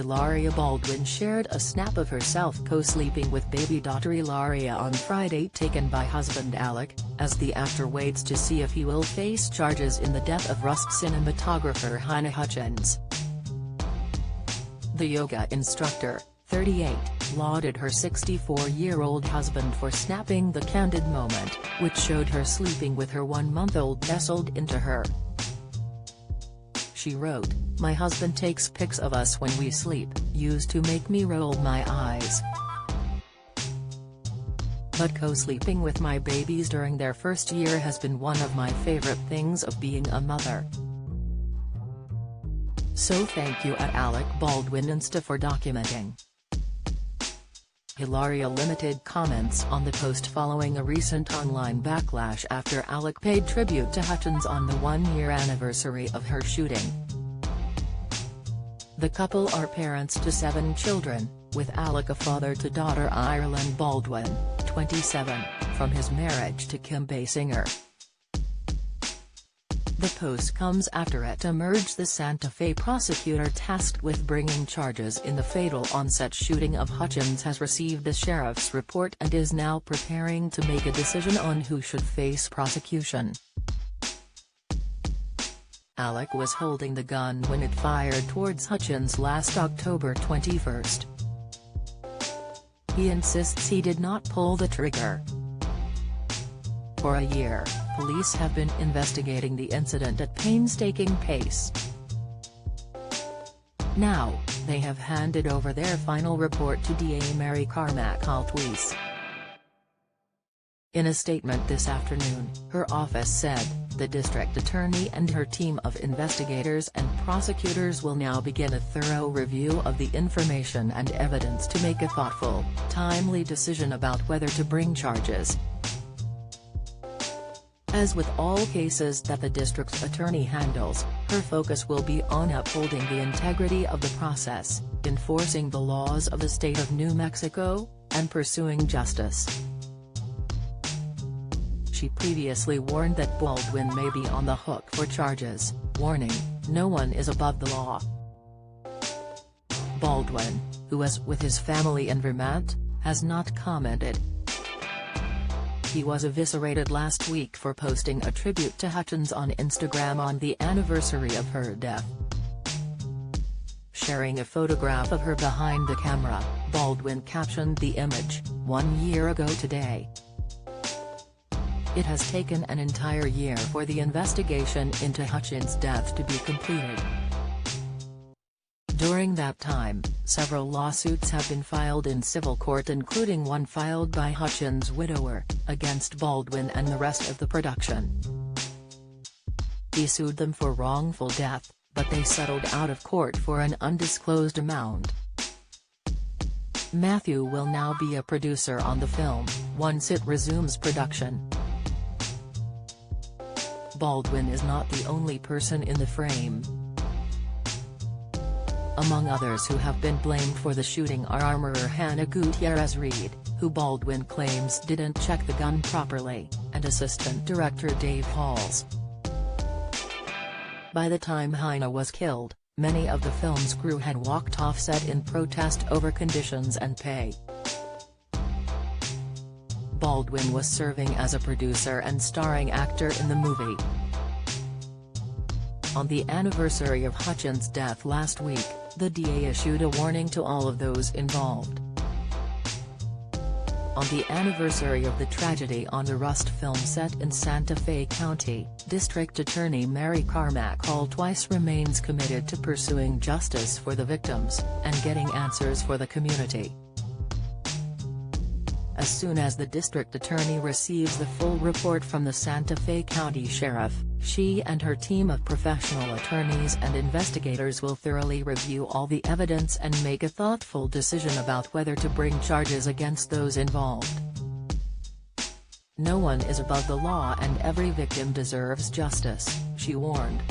Hilaria Baldwin shared a snap of herself co-sleeping with baby daughter Ilaria on Friday, taken by husband Alec, as the actor waits to see if he will face charges in the death of Rust cinematographer Halyna Hutchins. The yoga instructor, 38, lauded her 64-year-old husband for snapping the candid moment, which showed her sleeping with her 1-month-old nestled into her. She wrote, "My husband takes pics of us when we sleep, used to make me roll my eyes. But co-sleeping with my babies during their first year has been one of my favorite things of being a mother. So thank you at Alec Baldwin Insta for documenting." Hilaria limited comments on the post following a recent online backlash after Alec paid tribute to Hutchins on the 1-year anniversary of her shooting. The couple are parents to 7 children, with Alec a father to daughter Ireland Baldwin, 27, from his marriage to Kim Basinger. The post comes after it emerged the Santa Fe prosecutor tasked with bringing charges in the fatal on-set shooting of Hutchins has received the sheriff's report and is now preparing to make a decision on who should face prosecution. Alec was holding the gun when it fired towards Hutchins last October 21. He insists he did not pull the trigger. For a year, police have been investigating the incident at painstaking pace. Now, they have handed over their final report to DA Mary Carmack Altwies. In a statement this afternoon, her office said, "The district attorney and her team of investigators and prosecutors will now begin a thorough review of the information and evidence to make a thoughtful, timely decision about whether to bring charges." As with all cases that the district's attorney handles, her focus will be on upholding the integrity of the process, enforcing the laws of the state of New Mexico, and pursuing justice. She previously warned that Baldwin may be on the hook for charges, warning, "No one is above the law." Baldwin, who is with his family in Vermont, has not commented. He was eviscerated last week for posting a tribute to Hutchins on Instagram on the anniversary of her death. Sharing a photograph of her behind the camera, Baldwin captioned the image, "1 year ago today." It has taken an entire year for the investigation into Hutchins' death to be completed. During that time, several lawsuits have been filed in civil court, including one filed by Hutchins' widower, against Baldwin and the rest of the production. He sued them for wrongful death, but they settled out of court for an undisclosed amount. Matthew will now be a producer on the film, once it resumes production. Baldwin is not the only person in the frame. Among others who have been blamed for the shooting are armorer Hannah Gutierrez-Reed, who Baldwin claims didn't check the gun properly, and assistant director Dave Halls. By the time Hannah was killed, many of the film's crew had walked off set in protest over conditions and pay. Baldwin was serving as a producer and starring actor in the movie. On the anniversary of Hutchins' death last week, the DA issued a warning to all of those involved. On the anniversary of the tragedy on the Rust film set in Santa Fe County, District Attorney Mary Carmack Altwies remains committed to pursuing justice for the victims, and getting answers for the community. As soon as the district attorney receives the full report from the Santa Fe County Sheriff, she and her team of professional attorneys and investigators will thoroughly review all the evidence and make a thoughtful decision about whether to bring charges against those involved. "No one is above the law and every victim deserves justice," she warned.